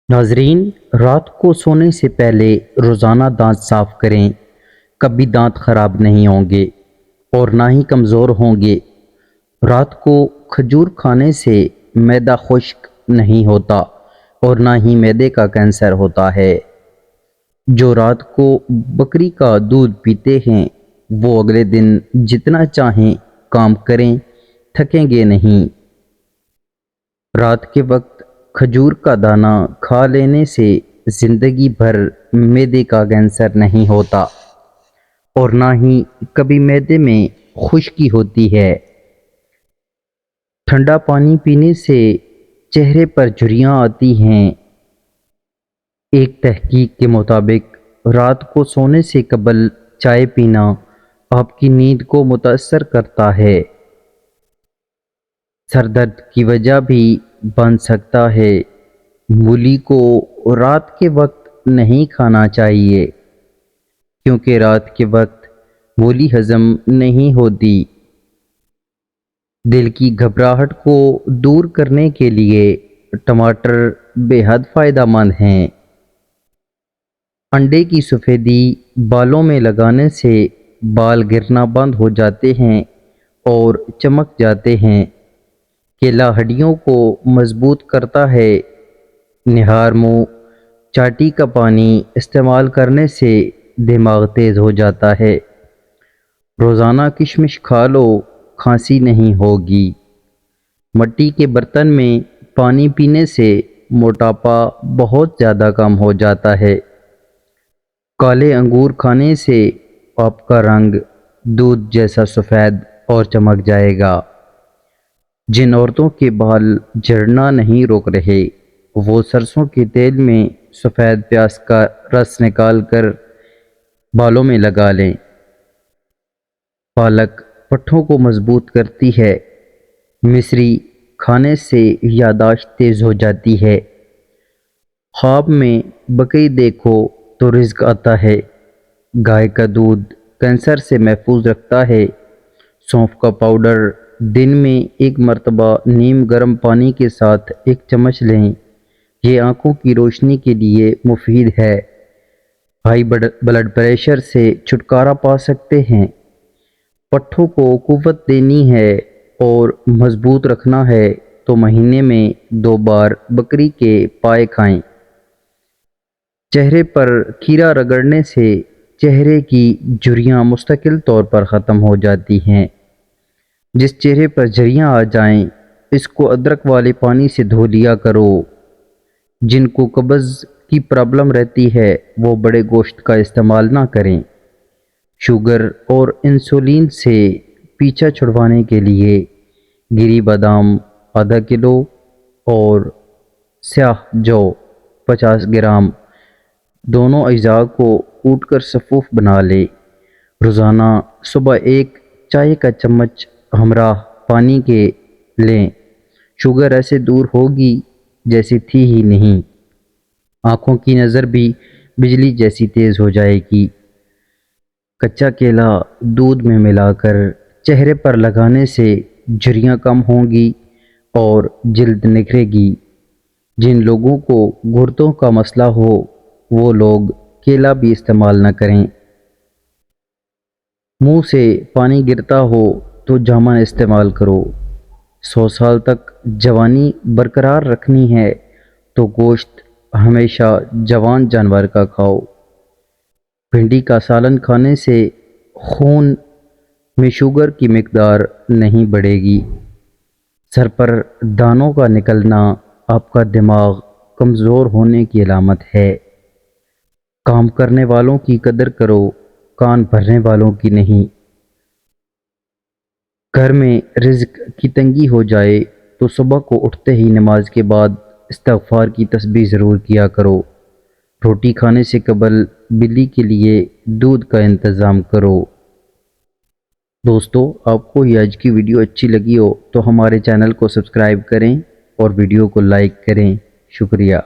ناظرین، رات کو سونے سے پہلے روزانہ دانت صاف کریں۔ کبھی دانت خراب نہیں ہوں گے اور نہ ہی کمزور ہوں گے۔ رات کو کھجور کھانے سے معدہ خشک نہیں ہوتا اور نہ ہی معدے کا کینسر ہوتا ہے۔ جو رات کو بکری کا دودھ پیتے ہیں وہ اگلے دن جتنا چاہیں کام کریں، تھکیں گے نہیں۔ رات کے وقت کھجور کا دانہ کھا لینے سے زندگی بھر معدے کا کینسر نہیں ہوتا اور نہ ہی کبھی معدے میں خشکی ہوتی ہے۔ ٹھنڈا پانی پینے سے چہرے پر جھریاں آتی ہیں۔ ایک تحقیق کے مطابق رات کو سونے سے قبل چائے پینا آپ کی نیند کو متاثر کرتا ہے۔ سر درد کی وجہ بھی بن سکتا ہے۔ مولی کو رات کے وقت نہیں کھانا چاہیے کیونکہ رات کے وقت مولی ہضم نہیں ہوتی۔ دل کی گھبراہٹ کو دور کرنے کے لیے ٹماٹر بے حد فائدہ مند ہیں۔ انڈے کی سفیدی بالوں میں لگانے سے بال گرنا بند ہو جاتے ہیں اور چمک جاتے ہیں۔ کیلا ہڈیوں کو مضبوط کرتا ہے۔ نہار منہ چاٹی کا پانی استعمال کرنے سے دماغ تیز ہو جاتا ہے۔ روزانہ کشمش کھا لو، کھانسی نہیں ہوگی۔ مٹی کے برتن میں پانی پینے سے موٹاپا بہت زیادہ کم ہو جاتا ہے۔ کالے انگور کھانے سے آپ کا رنگ دودھ جیسا سفید اور چمک جائے گا۔ جن عورتوں کے بال جھڑنا نہیں روک رہے وہ سرسوں کے تیل میں سفید پیاز کا رس نکال کر بالوں میں لگا لیں۔ پالک پٹھوں کو مضبوط کرتی ہے۔ مصری کھانے سے یادداشت تیز ہو جاتی ہے۔ خواب میں بکری دیکھو تو رزق آتا ہے۔ گائے کا دودھ کینسر سے محفوظ رکھتا ہے۔ سونف کا پاؤڈر دن میں ایک مرتبہ نیم گرم پانی کے ساتھ ایک چمچ لیں۔ یہ آنکھوں کی روشنی کے لیے مفید ہے۔ ہائی بلڈ پریشر سے چھٹکارا پا سکتے ہیں۔ پٹھوں کو قوت دینی ہے اور مضبوط رکھنا ہے تو مہینے میں 2 بار بکری کے پائے کھائیں۔ چہرے پر کھیرا رگڑنے سے چہرے کی جھریاں مستقل طور پر ختم ہو جاتی ہیں۔ جس چہرے پر جھریاں آ جائیں اس کو ادرک والے پانی سے دھو لیا کرو۔ جن کو قبض کی پرابلم رہتی ہے وہ بڑے گوشت کا استعمال نہ کریں۔ شوگر اور انسولین سے پیچھا چھڑوانے کے لیے گری بادام ½ کلو اور سیاہ جو 50 گرام دونوں اجزاء کو کوٹ کر سفوف بنا لیں۔ روزانہ صبح ایک چائے کا چمچ ہمراہ پانی کے لیں۔ شوگر ایسے دور ہوگی جیسی تھی ہی نہیں۔ آنکھوں کی نظر بھی بجلی جیسی تیز ہو جائے گی۔ کچا کیلا دودھ میں ملا کر چہرے پر لگانے سے جھریاں کم ہوں گی اور جلد نکھرے گی۔ جن لوگوں کو گردوں کا مسئلہ ہو وہ لوگ کیلا بھی استعمال نہ کریں۔ منہ سے پانی گرتا ہو تو جامن استعمال کرو۔ 100 سال تک جوانی برقرار رکھنی ہے تو گوشت ہمیشہ جوان جانور کا کھاؤ۔ بھنڈی کا سالن کھانے سے خون میں شوگر کی مقدار نہیں بڑھے گی۔ سر پر دانوں کا نکلنا آپ کا دماغ کمزور ہونے کی علامت ہے۔ کام کرنے والوں کی قدر کرو، کان بھرنے والوں کی نہیں۔ گھر میں رزق کی تنگی ہو جائے تو صبح کو اٹھتے ہی نماز کے بعد استغفار کی تسبیح ضرور کیا کرو۔ روٹی کھانے سے قبل بلی کے لیے دودھ کا انتظام کرو۔ دوستو، آپ کو یہ آج کی ویڈیو اچھی لگی ہو تو ہمارے چینل کو سبسکرائب کریں اور ویڈیو کو لائک کریں۔ شکریہ۔